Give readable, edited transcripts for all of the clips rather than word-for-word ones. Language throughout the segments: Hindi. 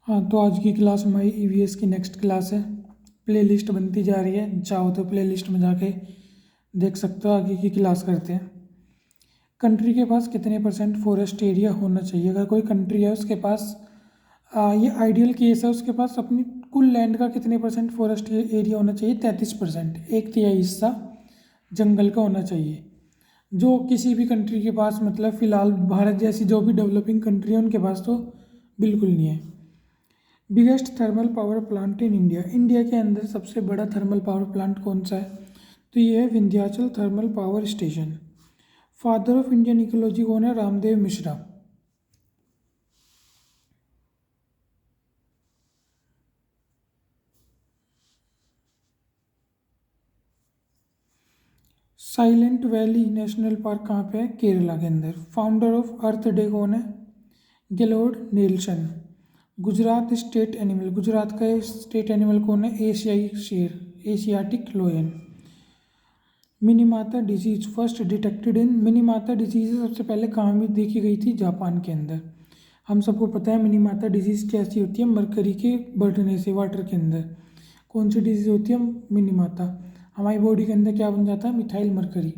हाँ, तो आज की क्लास हमारी ईवीएस की नेक्स्ट क्लास है। प्लेलिस्ट बनती जा रही है, चाहो तो प्लेलिस्ट में जाके देख सकते हो। आगे की क्लास करते हैं। कंट्री के पास कितने परसेंट फॉरेस्ट एरिया होना चाहिए? अगर कोई कंट्री है उसके पास ये आइडियल केस है, उसके पास अपनी कुल लैंड का कितने परसेंट फॉरेस्ट एरिया होना चाहिए? 33%, एक तिहाई हिस्सा जंगल का होना चाहिए। जो किसी भी कंट्री के पास, मतलब फ़िलहाल भारत जैसी जो भी डेवलपिंग कंट्री है उनके पास तो बिल्कुल नहीं है। Biggest thermal power plant in India, India के अंदर सबसे बड़ा थर्मल पावर प्लांट कौन सा है? तो ये है Vindhyachal thermal power station. Father of Indian ecology कौन है? Ramdev Mishra. Silent valley national park कहाँ पे है? केरला के अंदर। फाउंडर ऑफ अर्थ डे कौन है? Gaylord Nelson. Gujarat state animal, Gujarat का स्टेट एनिमल कौन है? एशियाई शेर, Asiatic lion. Minamata disease first detected in, Minamata disease सबसे पहले कहाँ में देखी गई थी? जापान के अंदर। हम सबको पता है मिनीमाता डिजीज़ कैसी होती है? मरकरी के बढ़ने से वाटर के अंदर। कौन सी डिजीज़ होती है मिनीमाता? हमारी बॉडी के अंदर क्या बन जाता है? Methyl mercury.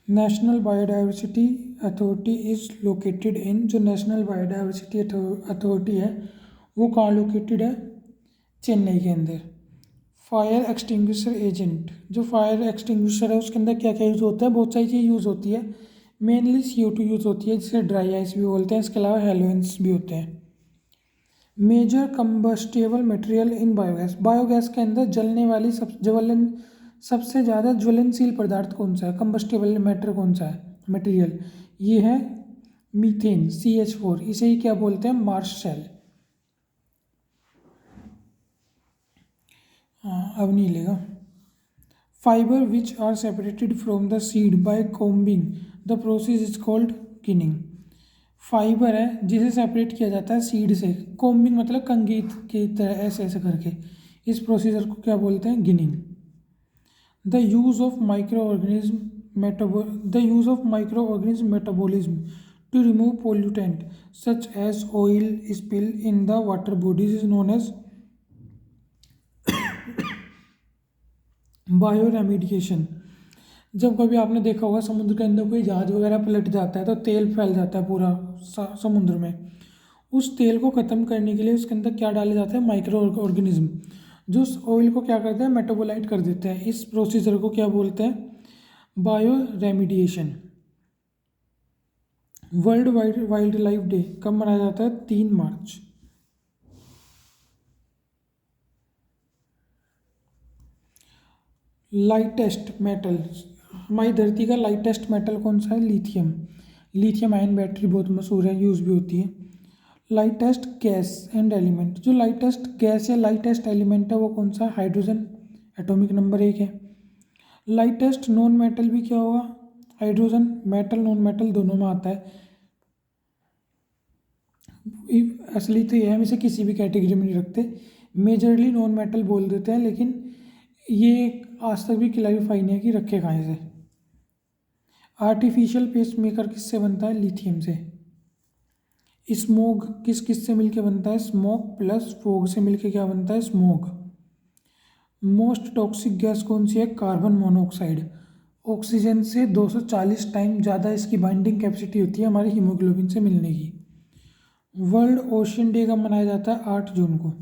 National biodiversity authority is located in, जो नेशनल बायोडाइवर्सिटी अथॉरिटी है वो कहाँ लोकेटेड है? चेन्नई के अंदर। फायर एक्सटिंग्विशर एजेंट, जो फायर एक्सटिंग्विशर है उसके अंदर क्या क्या यूज़ होता है? बहुत सारी चीज़ यूज़ होती है। मेनली CO2 यूज़ होती है, जिसे ड्राई आइस भी बोलते हैं। इसके अलावा हेलोइंस भी होते हैं। Major combustible material in biogas, biogas के अंदर जलने वाली सबसे ज़्यादा ज्वलनशील पदार्थ कौन सा है? कंबस्टेबल मैटर कौन सा है? मटेरियल, ये है मीथेन, CH4। इसे ही क्या बोलते हैं? Marsh shell. हाँ, अब नहीं लेगा। Fibre which are separated from the seed by combing, the process is called ginning. Fibre है जिसे सेपरेट किया जाता है सीड से, कोम्बिंग मतलब कंघी की तरह ऐसे ऐसे करके, इस प्रोसीजर को क्या बोलते हैं? Ginning. The use of micro organism metabolism to remove pollutant such as oil spill in the water bodies is known as bioremediation. जब कभी आपने देखा होगा समुद्र के अंदर कोई जहाज वगैरह पलट जाता है तो तेल फैल जाता है पूरा समुद्र में। उस तेल को ख़त्म करने के लिए उसके अंदर क्या डाले जाते हैं? माइक्रो ऑर्गेनिज्म, जो उस ऑयल को क्या करते हैं? मेटाबोलाइट कर देते हैं। इस प्रोसीजर को क्या बोलते हैं? Bio remediation. World wild life day कब मनाया जाता है? 3 मार्च। लाइटेस्ट मेटल, हमारी धरती का लाइटेस्ट मेटल कौन सा है? लिथियम। लिथियम आयन बैटरी बहुत मशहूर है, यूज़ भी होती है। लाइटेस्ट गैस एंड एलिमेंट, जो लाइटेस्ट गैस या लाइटेस्ट एलिमेंट है वो कौन सा? हाइड्रोजन, एटॉमिक नंबर 1 है। लाइटेस्ट नॉन मेटल भी क्या होगा? हाइड्रोजन। मेटल नॉन मेटल दोनों में आता है। असली तो ये है, हम इसे किसी भी कैटेगरी में नहीं रखते, मेजरली नॉन मेटल बोल देते हैं, लेकिन ये आज तक भी क्लैरिफाई नहीं है कि रखे कहाँ से। आर्टिफिशियल पेस मेकर किससे बनता है? लिथियम से। स्मोग किस किस से मिलके बनता है? स्मोक प्लस फोग से मिलके क्या बनता है? स्मोग। मोस्ट टॉक्सिक गैस कौन सी है? Carbon monoxide. ऑक्सीजन से 240 टाइम ज़्यादा इसकी बाइंडिंग कैपेसिटी होती है हमारे हीमोग्लोबिन से मिलने की। वर्ल्ड ओशन डे कब मनाया जाता है? 8 जून को।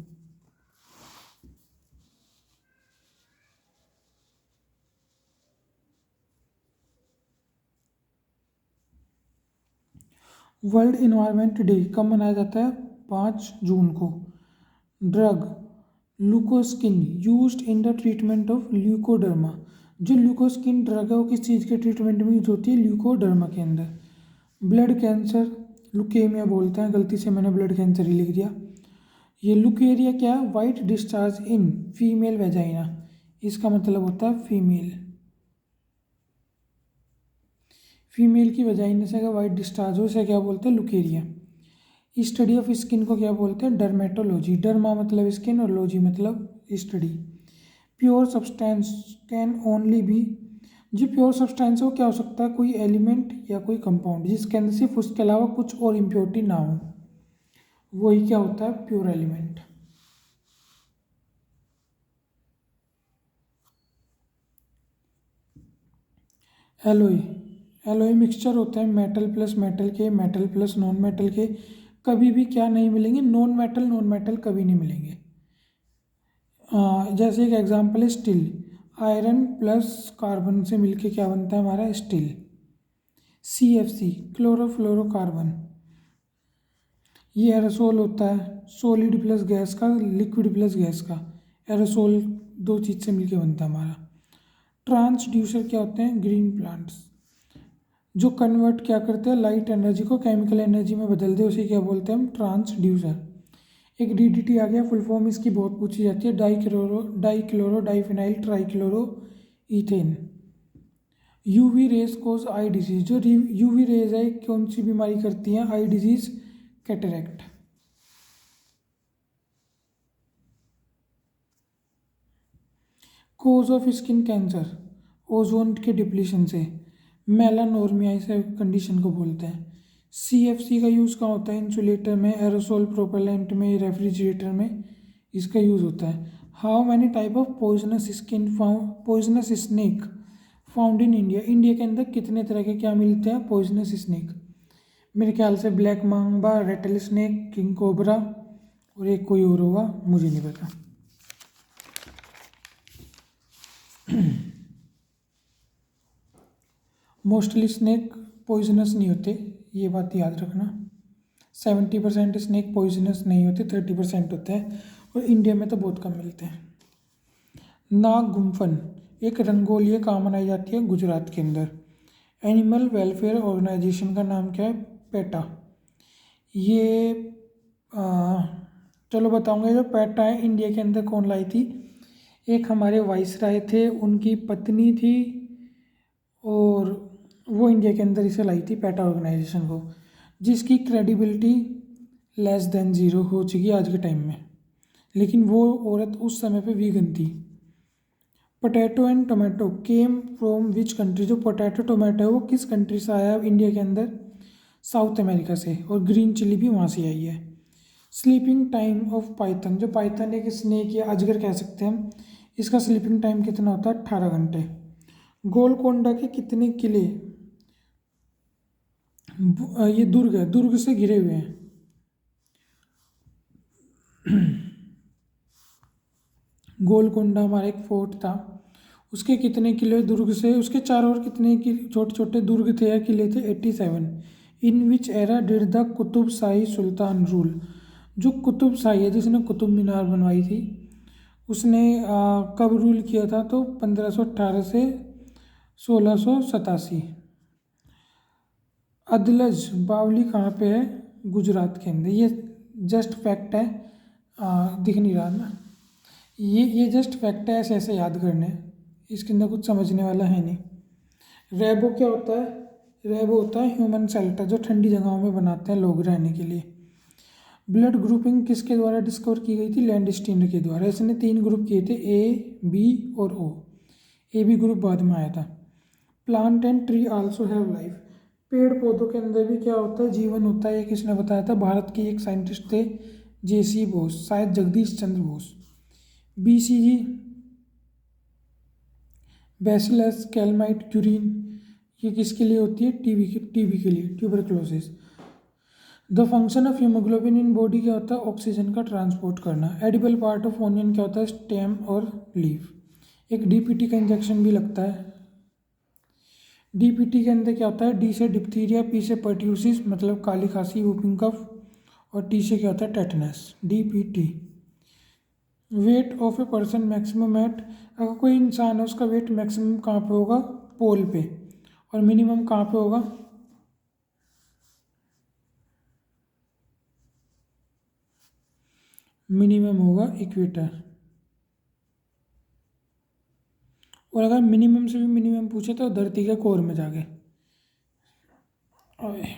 वर्ल्ड इन्वायरमेंट डे कब मनाया जाता है? 5 जून को। Drug leucoskin used in the treatment of leucoderma, जो ल्यूकोस्किन ड्रग है वो किस चीज़ के ट्रीटमेंट में यूज होती है? ल्यूकोडर्मा के अंदर। ब्लड कैंसर लुकेमिया बोलते हैं, गलती से मैंने ब्लड कैंसर ही लिख दिया। ये लुकेरिया क्या है? White discharge in female vagina, इसका मतलब होता है फीमेल। फीमेल की वजाइना से अगर वाइट डिस्चार्ज हो उसे क्या बोलते हैं? लुकेरिया। स्टडी ऑफ स्किन को क्या बोलते हैं? डर्मेटोलॉजी। डर्मा मतलब स्किन और लॉजी मतलब study. Pure substance can only be, जो प्योर सब्सटेंस है वो क्या हो सकता है, कोई एलिमेंट या कोई कंपाउंड जिसके अंदर सिर्फ उसके अलावा कुछ और इम्प्योरिटी ना हो, वही क्या होता है pure element. Alloy, alloy mixture होते हैं मेटल प्लस नॉन मेटल के, कभी भी क्या नहीं मिलेंगे, नॉन मेटल कभी नहीं मिलेंगे। जैसे एक एग्जांपल है स्टील, आयरन प्लस कार्बन से मिलके क्या बनता है हमारा स्टील। CFC, क्लोरोफ्लोरोकार्बन, ये एरोसोल होता है, सॉलिड प्लस गैस का, लिक्विड प्लस गैस का, एरोसोल दो चीज़ से मिलके बनता है हमारा। ट्रांसड्यूसर क्या होते हैं, ग्रीन प्लांट्स, जो कन्वर्ट क्या करते हैं लाइट एनर्जी को केमिकल एनर्जी में बदल दे, उसे क्या बोलते हैं हम, ट्रांसड्यूसर। एक DDT आ गया, फुल फॉर्म इसकी बहुत पूछी जाती है, dichloro diphenyl trichloro ethane. UV rays cause eye disease, जो UV रेज है कौन सी बीमारी करती हैं, eye disease, cataract. Cause of skin cancer, ozone के डिप्लीशन से, मेलानोर्मिया इस कंडीशन को बोलते हैं। CFC का यूज़ कहाँ होता है, इंसुलेटर में, एरोसोल प्रोपेलेंट में, रेफ्रिजरेटर में इसका यूज़ होता है। How many type of poisonous snake found in India, India के अंदर कितने तरह के क्या मिलते हैं पॉइजनस स्नेक, मेरे ख्याल से black Mamba, Ratle snake, king cobra, और एक कोई और होगा मुझे नहीं पता। मोस्टली स्नेक पॉइजनस नहीं होते, ये बात याद रखना। 70% स्नेक पॉइजनस नहीं होते, 30% होते हैं, और इंडिया में तो बहुत कम मिलते हैं। नाग गुम्फन एक रंगोली कहाँ मनाई जाती है, गुजरात के अंदर। एनिमल वेलफेयर ऑर्गेनाइजेशन का नाम क्या है, पेटा। ये चलो बताऊंगा, जो पेटा है इंडिया के अंदर कौन लाई थी, एक हमारे वाइसराय थे, उनकी पत्नी थी, और वो इंडिया के अंदर इसे लाई थी पेटा ऑर्गेनाइजेशन को, जिसकी क्रेडिबिलिटी लेस देन ज़ीरो हो चुकी है आज के टाइम में, लेकिन वो औरत उस समय पे वीगन थी। Potato and tomato came from which country, जो पोटैटो टोमेटो है वो किस कंट्री से आया है इंडिया के अंदर, साउथ अमेरिका से, और ग्रीन चिली भी वहाँ से आई है। स्लीपिंग टाइम ऑफ पाइथन, जो पाइथन एक स्नेक या अजगर कह सकते हैं हम, इसका स्लीपिंग टाइम कितना होता है, 18 घंटे। गोलकोंडा के कितने किले, ये दुर्ग है, दुर्ग से घिरे हुए हैं। गोलकोंडा हमारा एक फोर्ट था, उसके कितने किले, दुर्ग से उसके चारों ओर कितने छोटे छोटे दुर्ग थे या किले थे, 87। In which era did the Qutb Shahi Sultan rule, जो कुतुब शाही है जिसने कुतुब मीनार बनवाई थी, उसने कब रूल किया था, तो 1518 से 1687। अदलज बावली कहाँ पे है, गुजरात के अंदर। ये जस्ट फैक्ट है, दिख नहीं रहा ना, ये जस्ट फैक्ट है, ऐसे ऐसे याद करने, इसके अंदर कुछ समझने वाला है नहीं। रेबो क्या होता है, रेबो होता है ह्यूमन शेल्टर, जो ठंडी जगहों में बनाते हैं लोग रहने के लिए। ब्लड ग्रुपिंग किसके द्वारा डिस्कवर की गई थी, लैंडस्टीनर के द्वारा, इसने 3 ग्रुप किए थे, A, B और O। AB ग्रुप बाद में आया था। Plant and tree also have life, पेड़ पौधों के अंदर भी क्या होता है, जीवन होता है, ये किसने बताया था, भारत के एक साइंटिस्ट थे, JC बोस, शायद जगदीश चंद्र बोस। BCG बैसिलस कैलमाइट क्यूरिन, ये किसके लिए होती है, टीबी के लिए, tuberculosis. The function of haemoglobin in body क्या होता है, ऑक्सीजन का ट्रांसपोर्ट करना। एडिबल पार्ट ऑफ ओनियन क्या होता है, स्टेम और लीफ। एक DPT का इंजेक्शन भी लगता है। DPT के अंदर क्या होता है, D से डिप्थीरिया, P से पर्ट्यूसिस मतलब काली खांसी, वूपिंग कफ, और T से क्या होता है, tetanus. DPT। Weight of a person maximum at, अगर कोई इंसान है उसका वेट मैक्सिमम कहाँ पे होगा, पोल पे, और मिनिमम कहाँ पे होगा, मिनिमम होगा इक्वेटर। और अगर मिनिमम से भी मिनिमम पूछे तो धरती के कोर में जाके। ओए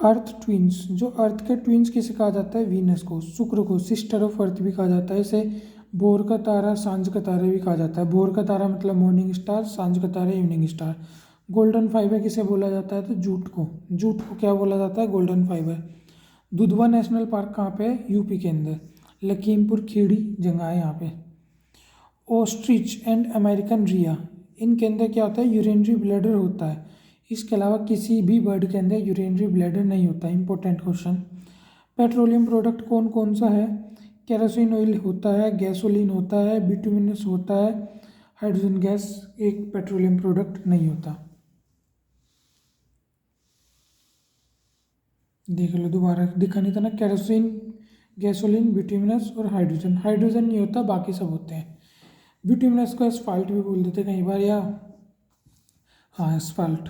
अर्थ ट्विंस, जो अर्थ के ट्विंस किसे कहा जाता है? वीनस को। शुक्र को सिस्टर ऑफ अर्थ भी कहा जाता है। इसे भोर का तारा, सांझ का तारा भी कहा जाता है। भोर का तारा मतलब मॉर्निंग स्टार, सांझ का तारा इवनिंग स्टार। गोल्डन फाइबर किसे बोला जाता है? तो जूट को। जूट को क्या बोला जाता है? Golden fibre. Dudhwa national park कहाँ पे है? यूपी के अंदर। लखीमपुर खीरी जगह है यहाँ पे। ऑस्ट्रिच एंड अमेरिकन रिया, इनके अंदर क्या होता है? यूरिनरी ब्लैडर होता है। इसके अलावा किसी भी बर्ड के अंदर यूरिनरी ब्लैडर नहीं होता। Important question. पेट्रोलियम प्रोडक्ट कौन कौन सा है? केरोसिन ऑयल होता है, गैसोलीन होता है, बिटुमिनस होता है, हाइड्रोजन गैस एक पेट्रोलियम प्रोडक्ट नहीं होता। देख लो दोबारा, दिखा नहीं था ना? केरोसिन, गैसोलीन, बिटुमिनस और हाइड्रोजन। हाइड्रोजन नहीं होता, बाकी सब होते हैं। बिटुमिनस को एस्फाल्ट भी बोल देते कई बार, या हाँ asphalt.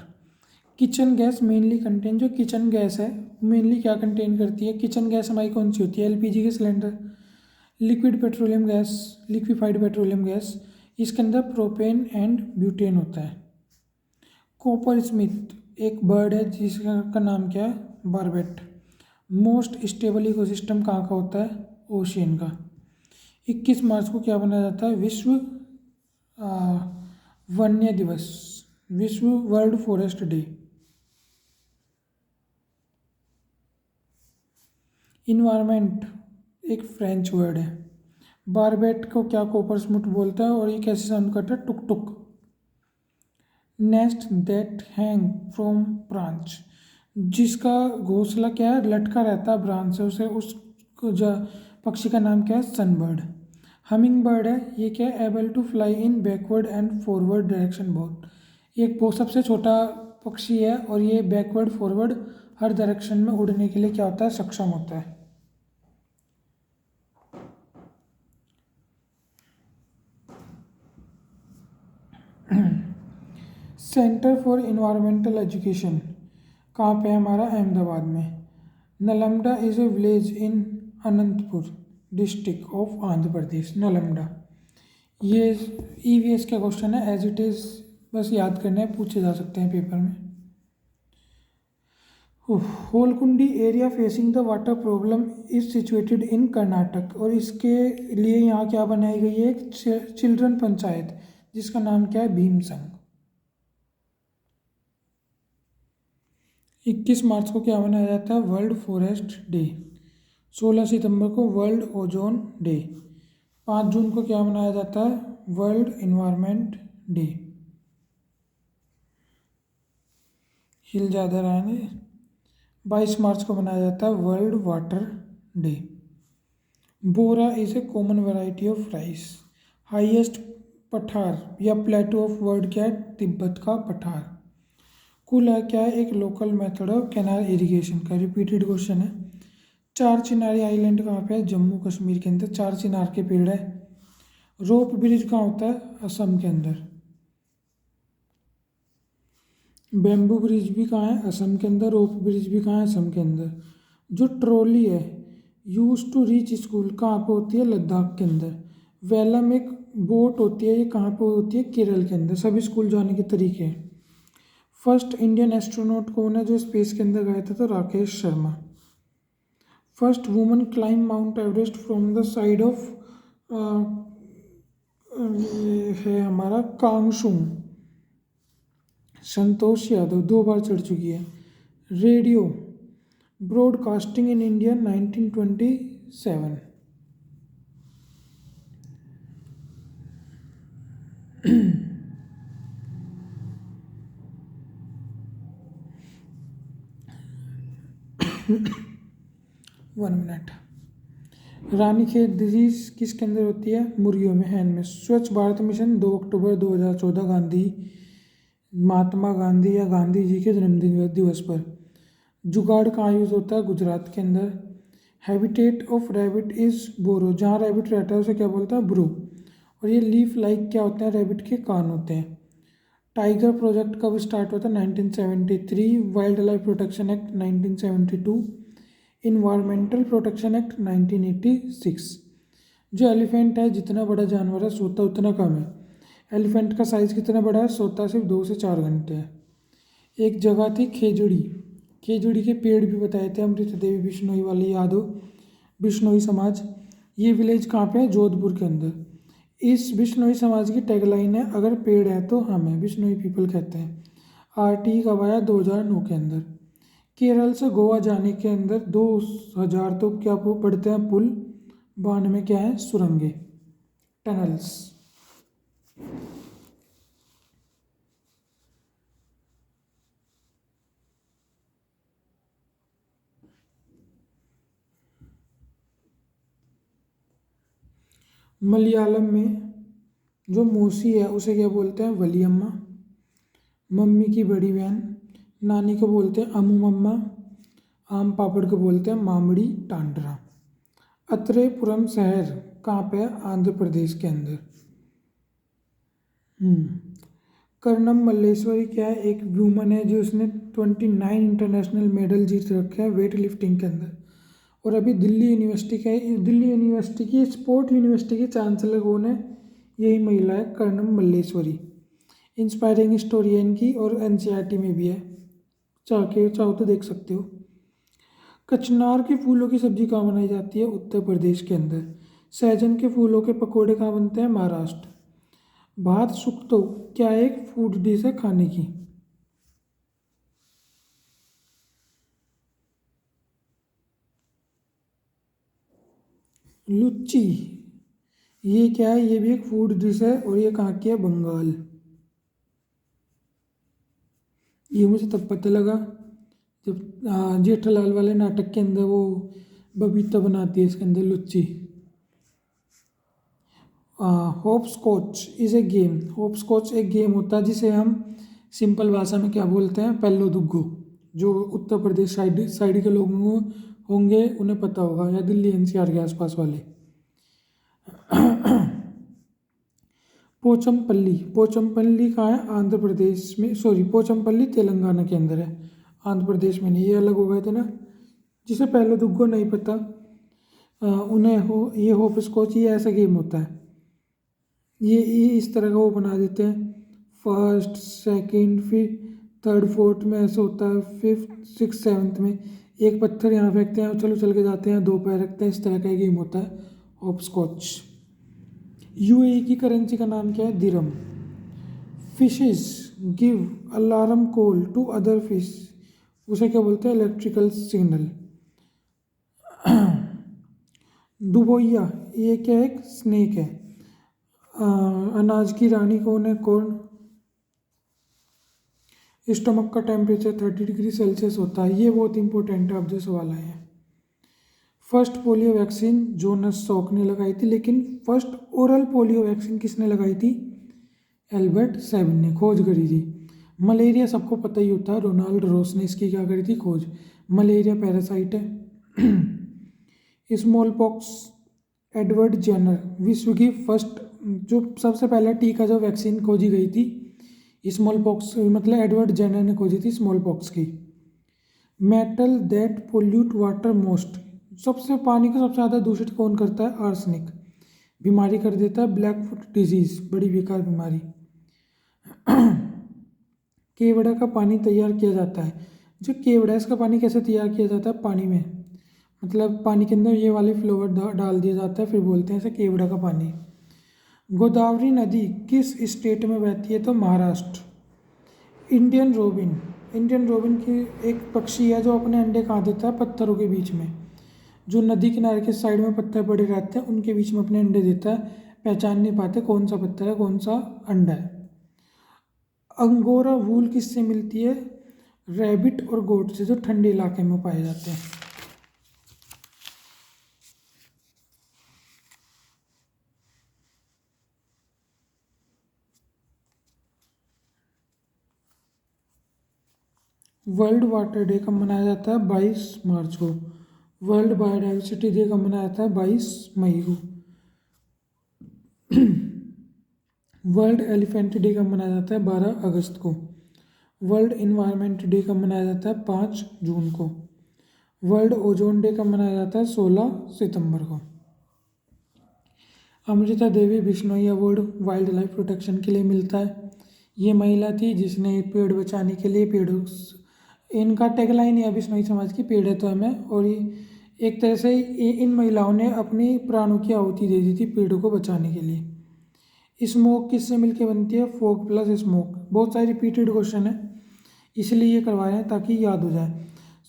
Kitchen gas mainly contain, जो किचन गैस है मेनली क्या कंटेन करती है? किचन गैस हमारी कौन सी होती है? एलपीजी के cylinder. Liquid petroleum gas, liquefied petroleum gas, इसके अंदर प्रोपेन एंड ब्यूटेन होता है। कॉपर स्मिथ एक बर्ड है जिसका का नाम क्या है? बारबेट। मोस्ट स्टेबल इकोसिस्टम कहाँ का होता है? ओशियन का। 21 मार्च को क्या बनाया जाता है? विश्व वन्य दिवस, विश्व वर्ल्ड फॉरेस्ट डे। इन्वायरमेंट एक फ्रेंच वर्ड है। बारबेट को क्या कॉपर स्मिथ बोलता है और ये कैसे साउंड करता है? टुक टुक। Nest that hang from branch, जिसका घोंसला क्या है? लटका रहता है ब्रांच से, उसे उस पक्षी का नाम क्या है? सनबर्ड। हमिंग बर्ड है, ये क्या है? Able to fly in backward and forward direction both. ये बहुत सबसे छोटा पक्षी है और ये बैकवर्ड फॉरवर्ड हर डायरेक्शन में उड़ने के लिए क्या होता है? सक्षम होता है। सेंटर फॉर इन्वायरमेंटल एजुकेशन कहाँ पे है? हमारा अहमदाबाद में। Nalamada is a village in Anantapur district of Andhra Pradesh. Nalamada, ये ईवीएस का क्वेश्चन है, एज इट इज़ बस याद करना है, पूछे जा सकते हैं पेपर में। Holkundi area facing the water problem is situated in Karnataka, और इसके लिए यहाँ क्या बनाई गई है? एक चिल्ड्रन पंचायत जिसका नाम क्या है? भीमसंग। 21 मार्च को क्या मनाया जाता है? World forest day. 16 सितंबर को वर्ल्ड ओजोन डे। 5 जून को क्या मनाया जाता है? World environment day. हिल ज़्यादा रहा है। 22 मार्च को मनाया जाता है world water day. Bora is a common variety of rice. Highest पठार या प्लेटो ऑफ वर्ल्ड क्या है? तिब्बत का पठार। कुला क्या है? एक local method of canal irrigation का। रिपीटेड क्वेश्चन है। चार चिनारी आइलैंड कहाँ पे है? जम्मू कश्मीर के अंदर। चार चिनार के पेड़ है। रोप ब्रिज कहाँ होता है? असम के अंदर। बैम्बू ब्रिज भी कहाँ है? असम के अंदर। रोप ब्रिज भी कहाँ है? असम के अंदर। जो ट्रॉली है यूज टू रीच स्कूल कहाँ पे होती है? लद्दाख के अंदर। वेलम एक बोट होती है, ये कहाँ पे होती है? केरल के अंदर। सभी स्कूल जाने के तरीके हैं। फर्स्ट इंडियन एस्ट्रोनॉट कौन है जो स्पेस के अंदर गए थे? तो Rakesh Sharma. First woman climb mount Everest from the side of, ये है हमारा कांगशुंग, संतोष यादव 2 बार चढ़ चुकी है। Radio broadcasting in India 1927। One minute. Ranikhet disease किसके अंदर होती है? मुर्गियों में, हैन में। स्वच्छ भारत मिशन 2 अक्टूबर 2014 गांधी, महात्मा गांधी या गांधी जी के जन्मदिन दिवस पर। जुगाड़ कहाँ यूज़ होता है? गुजरात के अंदर। हैबिटेट ऑफ रैबिट इज़ बोरो, जहाँ रैबिट रहता है उसे क्या बोलता है? ब्रू। और ये लीफ लाइक क्या होते हैं? रैबिट के कान होते हैं। टाइगर प्रोजेक्ट कब स्टार्ट होता है? 1973। Wild life protection act 1972। Environmental protection act 1986। जो एलिफेंट है, जितना बड़ा जानवर है सोता उतना कम है। एलिफेंट का साइज़ कितना बड़ा है? सोता सिर्फ 2 से 4 घंटे है। एक जगह थी खेजड़ी, खेजड़ी के पेड़ भी बताए थे। अमृता देवी बिश्नोई वाली याद हो, बिश्नोई समाज। ये विलेज कहाँ पे है? जोधपुर के अंदर। इस बिश्नोई समाज की टैगलाइन है, अगर पेड़ है तो हम है, बिश्नोई पीपल कहते हैं। आरटी कब आया? 2009 के अंदर। केरल से गोवा जाने के अंदर 2000 तो क्या पड़ते हैं पुल, 92 में क्या है? सुरंगे, टनल्स। मलयालम में जो मौसी है उसे क्या बोलते हैं? वलियम्मा। मम्मी की बड़ी बहन नानी को बोलते हैं अमू मम्मा। आम पापड़ को बोलते हैं मामड़ी टांडरा। अत्रेपुरम शहर कहाँ पे है? आंध्र प्रदेश के अंदर। कर्णम मल्लेश्वरी क्या है? एक वुमन है जो उसने 29 इंटरनेशनल मेडल जीत रखे हैं वेट लिफ्टिंग के अंदर। और अभी दिल्ली यूनिवर्सिटी का है, दिल्ली यूनिवर्सिटी की स्पोर्ट यूनिवर्सिटी की चांसलर कौन है? यही महिला है, कर्णम मल्लेश्वरी। इंस्पायरिंग स्टोरी है इनकी और एनसीईआरटी में भी है, चाहो तो देख सकते हो। कचनार के फूलों की सब्जी कहाँ बनाई जाती है? उत्तर प्रदेश के अंदर। सहजन के फूलों के पकोड़े कहाँ बनते हैं? महाराष्ट्र। भात सुक्तो क्या एक फूड डिश है खाने की? लुच्ची, ये क्या है? ये भी एक फूड डिश है और ये कहाँ की है? बंगाल। ये मुझे तब पता लगा जब जेठालाल वाले नाटक के अंदर वो बबीता बनाती है इसके अंदर लुच्ची। Hopscotch is a game. Hopscotch एक गेम होता है जिसे हम सिंपल भाषा में क्या बोलते हैं? पेल्लो दुग्गो। जो उत्तर प्रदेश साइड के लोग होंगे उन्हें पता होगा, या दिल्ली एनसीआर के आसपास वाले। पोचमपल्ली, पोचमपल्ली कहाँ है? आंध्र प्रदेश में, सॉरी पोचमपल्ली तेलंगाना के अंदर है, आंध्र प्रदेश में नहीं। ये अलग हो गए थे ना। जिसे पहले दुग्गो नहीं पता उन्हें ये होप स्कॉच, ये ऐसा गेम होता है। ये इस तरह का वो बना देते हैं, फर्स्ट सेकंड फिर थर्ड फोर्थ में ऐसा होता है, फिफ्थ सिक्स सेवन्थ में एक पत्थर यहाँ फेंकते हैं, चलो चल के जाते हैं, दो पैर रखते हैं, इस तरह का एक गेम होता है होप स्कॉच। यूएई की करेंसी का नाम क्या है? Dirham. Fishes give alarm call to other fish, उसे क्या बोलते हैं? Electrical signal. दुबोइया, ये क्या है? एक स्नेक है। अनाज की रानी कौन है? कौन? स्टमक का टेम्परेचर 30 डिग्री सेल्सियस होता है। ये बहुत इंपॉर्टेंट है, अब जो सवाल आए हैं। First polio vaccine Jonas Salk ने लगाई थी, लेकिन फर्स्ट ओरल पोलियो वैक्सीन किसने लगाई थी? एल्बर्ट सेवन ने खोज करी थी। मलेरिया सबको पता ही होता है, रोनाल्ड रोस ने इसकी क्या करी थी? खोज। मलेरिया पैरासाइट है। स्मॉल पॉक्स एडवर्ड जेनर विश्व की फर्स्ट, जो सबसे पहला टीका जो वैक्सीन खोजी गई थी स्मॉल पॉक्स, मतलब एडवर्ड जेनर ने खोजी थी स्मॉल पॉक्स की। Metal that pollute water most, सबसे पानी को सबसे ज़्यादा दूषित कौन करता है? आर्सेनिक। बीमारी कर देता है ब्लैक फुट डिजीज, बड़ी बेकार बीमारी। केवड़ा का पानी तैयार किया जाता है, जो केवड़ा है इसका पानी कैसे तैयार किया जाता है? पानी में, मतलब पानी के अंदर ये वाले फ्लेवर डाल दिया जाता है, फिर बोलते हैं इसे केवड़ा का पानी। गोदावरी नदी किस स्टेट में बहती है? तो Maharashtra. Indian robin, Indian robin की एक पक्षी है जो अपने अंडे कहाँ देता है? पत्थरों के बीच में। जो नदी किनारे के साइड में पत्थर पड़े रहते हैं उनके बीच में अपने अंडे देता है, पहचान नहीं पाते कौन सा पत्थर है कौन सा अंडा है। अंगोरा वूल किससे मिलती है? रैबिट और गोट से, जो ठंडे इलाके में पाए जाते हैं। वर्ल्ड वाटर डे कब मनाया जाता है? 22 मार्च को। वर्ल्ड बायोडाइवर्सिटी डे कब मनाया जाता है? 22 मई को। वर्ल्ड एलिफेंट डे कब मनाया जाता है? 12 अगस्त को। वर्ल्ड इन्वायरमेंट डे कब मनाया जाता है? 5 जून को। वर्ल्ड ओजोन डे कब मनाया जाता है? 16 सितंबर को। Amrita Devi Bishnoi award wild life protection के लिए मिलता है। ये महिला थी जिसने पेड़ बचाने के लिए पेड़ों इनका टैगलाइन है बिश्नोई समाज की पेड़ है तो हमें, और ये एक तरह से इन महिलाओं ने अपनी प्राणों की आहुति दे दी थी पेड़ों को बचाने के लिए। स्मोक किससे मिलकर बनती है? Fog plus smoke. बहुत सारे रिपीटेड क्वेश्चन है इसलिए ये करवा रहे हैं ताकि याद हो जाए।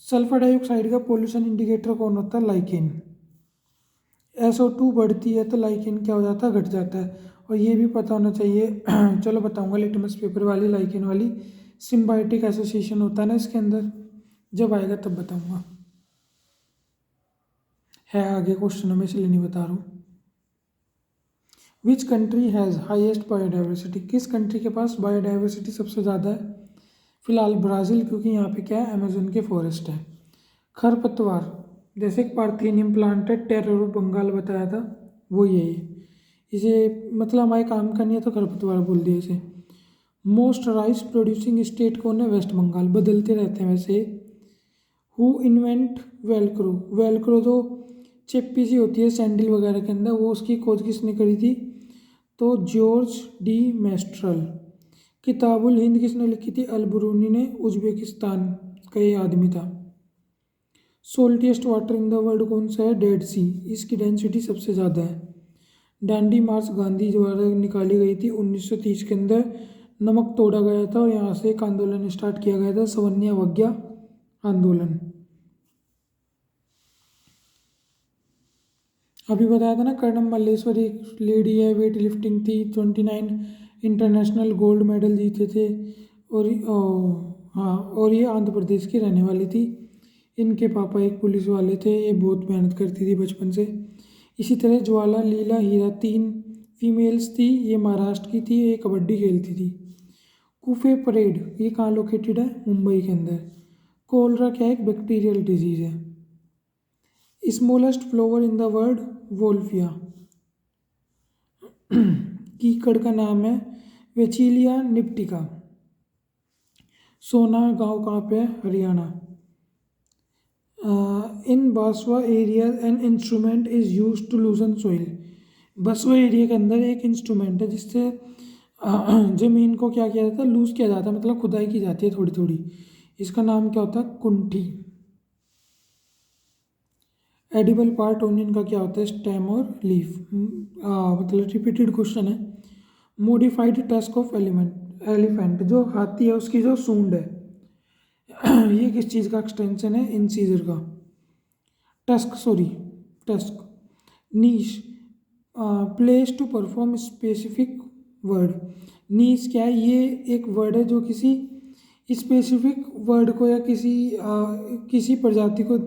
सल्फर डाइऑक्साइड का पोल्यूशन इंडिकेटर कौन होता है? लाइकेन। SO2 बढ़ती है तो लाइकेन क्या हो जाता है? घट जाता है। और ये भी पता होना चाहिए चलो बताऊंगा लिटमस पेपर वाली लाइकेन वाली। सिम्बायोटिक एसोसिएशन होता है ना इसके अंदर, जब आएगा तब बताऊंगा, है आगे क्वेश्चनों में इसलिए नहीं बता रहा हूँ। Which country has highest biodiversity? किस कंट्री के पास बायोडाइवर्सिटी सबसे ज़्यादा है? फिलहाल ब्राज़ील, क्योंकि यहाँ पे क्या है, अमेजोन के फॉरेस्ट है। खरपतवार जैसे एक पार्थेनियम प्लांट है, टेरर ऑफ बंगाल बताया था, वो यही है। इसे मतलब हमारे काम का नहीं है तो खरपतवार बोल दिया इसे। मोस्ट राइस प्रोड्यूसिंग स्टेट कौन है? वेस्ट बंगाल। बदलते रहते हैं वैसे। Who invent Velcro? वेलक्रो जो चिप्पी सी होती है सैंडल वगैरह के अंदर, वो उसकी खोज किसने करी थी? तो जॉर्ज डी मेस्ट्रल। किताबुल हिंद किसने लिखी थी? अलबरूनी ने। उज्बेकिस्तान का ये आदमी था। सोल्टिएस्ट वाटर इन द वर्ल्ड कौन सा है? डेड सी। इसकी डेंसिटी सबसे ज़्यादा है। डांडी मार्च गांधी द्वारा निकाली गई थी 1930 के अंदर। नमक तोड़ा गया था और यहाँ से एक आंदोलन स्टार्ट किया गया था, सवर्ण अवज्ञा आंदोलन। अभी बताया था ना, कर्णम मल्लेश्वरी एक लेडी है, वेट लिफ्टिंग थी, 29 इंटरनेशनल गोल्ड मेडल जीते थे। और हाँ, और ये आंध्र प्रदेश की रहने वाली थी। इनके पापा एक पुलिस वाले थे, ये बहुत मेहनत करती थी बचपन से। इसी तरह ज्वाला लीला हीरा 3 फीमेल्स थी, ये महाराष्ट्र की थी, ये कबड्डी खेलती थी। कूफे परेड ये कहाँ लोकेटेड है? मुंबई के अंदर। कोलरा क्या है? एक बैक्टीरियल डिजीज है। Smallest flower in the world? Wolffia. कीकड़ का नाम है वेचिलिया निप्टिका। सोना गांव कहाँ पे है? Haryana. In Baswa area an instrument is use to loosen soil. Baswa area के अंदर एक इंस्ट्रूमेंट है जिससे जमीन को क्या किया जाता है? लूज किया जाता है, मतलब खुदाई की जाती है थोड़ी थोड़ी। इसका नाम क्या होता है? कुंठी। एडिबल पार्ट ओनियन का क्या होता है? स्टेम और लीफ। मतलब रिपीटेड क्वेश्चन है। मोडिफाइड टस्क ऑफ एलिफेंट जो हाथी है उसकी जो सूंड है ये किस चीज़ का एक्सटेंशन है? इंसीजर का। Tusk, sorry, tusk. Niche place to perform specific word. Niche क्या है? ये एक वर्ड है जो किसी स्पेसिफिक वर्ड को या किसी प्रजाति को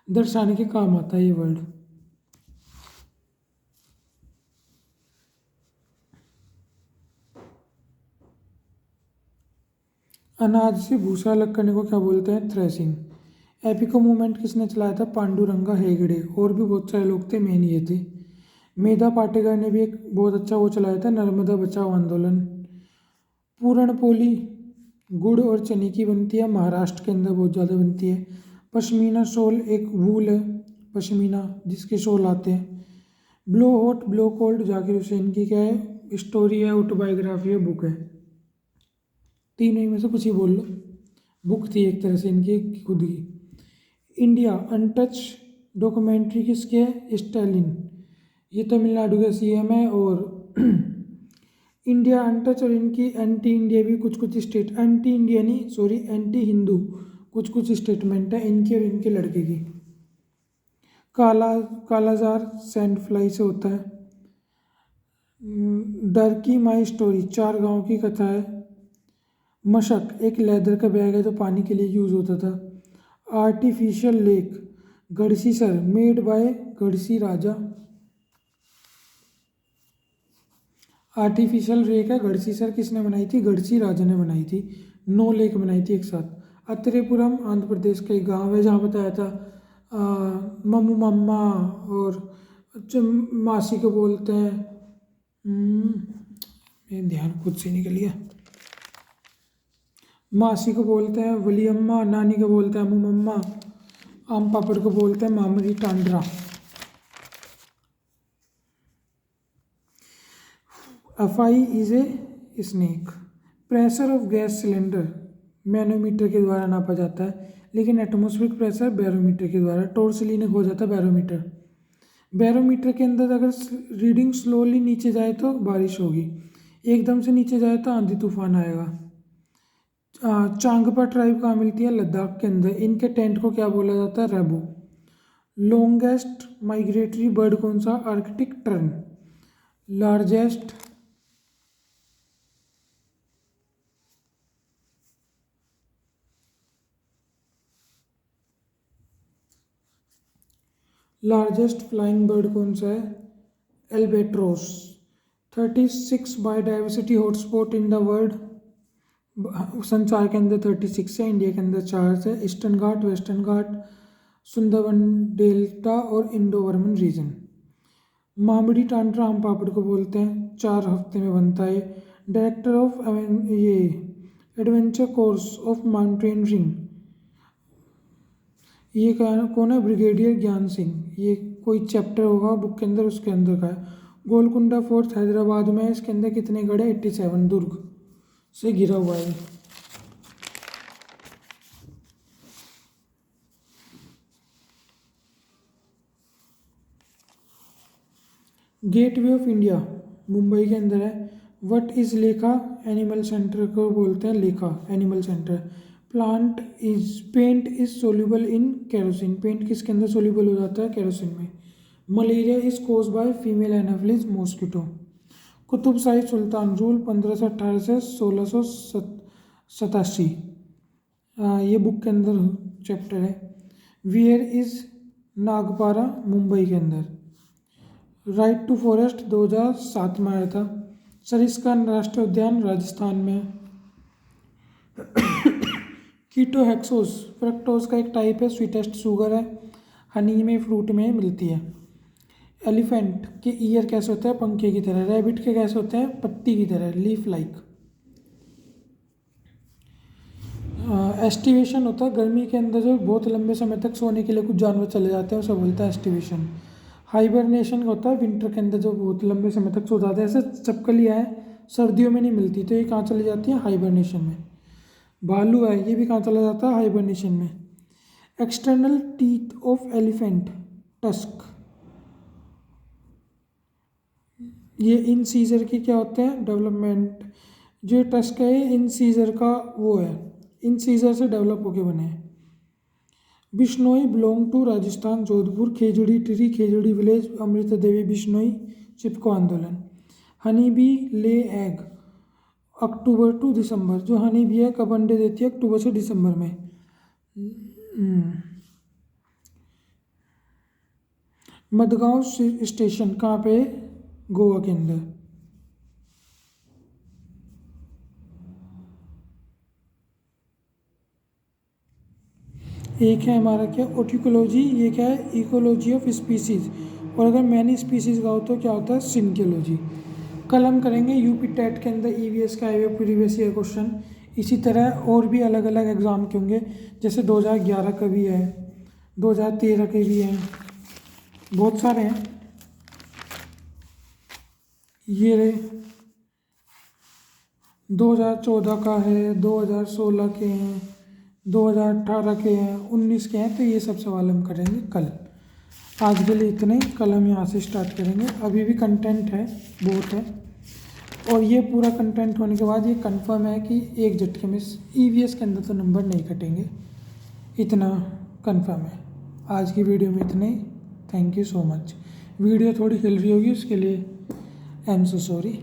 दर्शाने के काम आता है ये वर्ड। अनाज से भूसा अलग करने को क्या बोलते हैं? थ्रेसिंग। एपिको मूवमेंट किसने चलाया था? पांडुरंगा हेगड़े। और भी बहुत सारे लोग थे, मेन ये थे। मेधा पाटेकर ने भी एक बहुत अच्छा वो चलाया था, नर्मदा बचाओ आंदोलन। पूरणपोली गुड़ और चने की बनती है, महाराष्ट्र के अंदर बहुत ज़्यादा बनती है। पश्मीना शॉल एक वूल है, पश्मीना जिसके शॉल आते हैं। Blow hot blow cold Zakir Hussain की क्या है? स्टोरी है, ऑटोबायोग्राफी है, बुक है। तीनों ही में से कुछ ही बोल लो। बुक थी एक तरह से इनकी खुद की। इंडिया अनटच डॉक्यूमेंट्री किसके है? स्टालिन। ये तमिलनाडु का CM है। और इंडिया अनटच और इनकी एंटी इंडिया भी कुछ कुछ स्टेट, एंटी इंडिया नहीं सॉरी, एंटी हिंदू कुछ कुछ स्टेटमेंट है इनकी और इनके लड़के की। कालाजार सैंड फ्लाई से होता है। डर की माई स्टोरी 4 गांव की कथा है। मशक एक लेदर का बैग है जो पानी के लिए यूज़ होता था। Artificial lake Gadsisar made by Gadsi Raja. Artificial lake है गढ़सीसर किसने बनाई थी? गढ़सी राजा ने बनाई थी। 9 लेक बनाई थी एक साथ। अत्रेपुरम आंध्र प्रदेश का एक गाँव है जहाँ बताया था मम्मू मम्मा और मासी को बोलते हैं, मेरे ध्यान खुद से निकल गया। मासी को बोलते हैं वलियम्मा, नानी को बोलते हैं अम्मू मम्मा, आम पापड़ को बोलते हैं मामरी टांडरा। अफाई is a snake. Pressure of gas cylinder manometer के द्वारा नापा जाता है, लेकिन एटमॉस्फेरिक प्रेशर बैरोमीटर के द्वारा। टॉर्सलिनिक हो जाता है बैरोमीटर। बैरोमीटर के अंदर अगर रीडिंग स्लोली नीचे जाए तो बारिश होगी, एकदम से नीचे जाए तो आंधी तूफान आएगा। चांगपा ट्राइब कहाँ मिलती है? लद्दाख के अंदर। इनके टेंट को क्या बोला जाता है? रेबो। लॉन्गेस्ट माइग्रेटरी बर्ड कौन सा? Arctic tern. Largest flying bird कौन सा है? Albatross. 36 biodiversity hotspot in the world. संसार के अंदर 36 है, इंडिया के अंदर 4 है। ईस्टर्न घाट, वेस्टर्न घाट, सुंदरबन डेल्टा और इंडो बर्मन रीजन। मामिडी टांड्रा आम पापड़ को बोलते हैं, 4 हफ्ते में बनता है। डायरेक्टर ऑफ ये एडवेंचर कोर्स ऑफ माउंटेनियरिंग, ये कौन है? ब्रिगेडियर ज्ञान सिंह। ये कोई चैप्टर होगा बुक के अंदर, उसके अंदर का है। गोलकुंडा फोर्ट हैदराबाद में है, इसके अंदर कितने गढ़? 87 दुर्ग से घिरा हुआ है। गेटवे ऑफ इंडिया मुंबई के अंदर है। What is Lekha? Animal centre को बोलते हैं Lekha animal centre. Paint is soluble in kerosene. Paint किसके अंदर सोल्यूबल हो जाता है? केरोसिन में। Malaria is cause by female anopheles mosquito. Qutub Shahi Sultan rule 1518 से 1687। ये बुक के अंदर चैप्टर है। वियर इज नागपारा मुंबई के अंदर। राइट टू फॉरेस्ट 2007 में आया था। सरिस्का राष्ट्रीय उद्यान राजस्थान में। कीटोहेक्सोस फ्रक्टोज का एक टाइप है, स्वीटेस्ट शुगर है, हनी में, फ्रूट में मिलती है। एलिफेंट के ईयर कैसे होते हैं? पंखे की तरह। रैबिट के कैसे होते हैं? पत्ती की तरह, लीफ लाइक। एस्टिवेशन होता है गर्मी के अंदर, जो बहुत लंबे समय तक सोने के लिए कुछ जानवर चले जाते हैं, उसे बोलता है एस्टिवेशन। हाइबरनेशन होता है विंटर के अंदर, जो बहुत लंबे समय तक सो जाते हैं। ऐसे चपकलियाँ हैं, सर्दियों में नहीं मिलती, तो ये कहाँ चली जाती है? हाइबरनेशन में। भालू है, ये भी कहाँ चला जाता है? हाइबरनेशन में। External teeth of elephant, tusk. ये इन सीजर की क्या होते हैं? डेवलपमेंट। जो टस्क है इन सीजर का वो है, इन सीजर से डेवलप होके बने हैं। Bishnoi belong to Rajasthan, Jodhpur. Khejri tree, Khejri village, Amrita Devi Bishnoi. Chipko आंदोलन। Honey bee lay egg October to December. जो हनी बी है कब अंडे देती है? अक्टूबर से दिसंबर में। मडगांव स्टेशन कहाँ पे? गोवा के अंदर। एक है हमारा क्या? ऑर्टिकोलॉजी। ये क्या है? Ecology of species. और अगर मैनी स्पीसीज का हो तो क्या होता है? सिंकियोलॉजी। कल हम करेंगे यूपी टेट के अंदर ईवीएस का आए प्रीवियस ईयर क्वेश्चन। इसी तरह और भी अलग अलग एग्ज़ाम के होंगे, जैसे 2011 का भी है, 2013 के भी हैं, बहुत सारे हैं। ये रहे 2014 का है, 2016 के हैं, 2018 के हैं, 19 के हैं। तो ये सब सवाल हम करेंगे कल। आज के लिए इतने, कल हम यहाँ से स्टार्ट करेंगे। अभी भी कंटेंट है, बहुत है। और ये पूरा कंटेंट होने के बाद ये कंफर्म है कि एक झटके में ईवीएस के अंदर तो नंबर नहीं कटेंगे, इतना कंफर्म है। आज की वीडियो में इतने ही। Thank you so much. Video थोड़ी हिल रही होगी, उसके लिए आई एम सो सॉरी।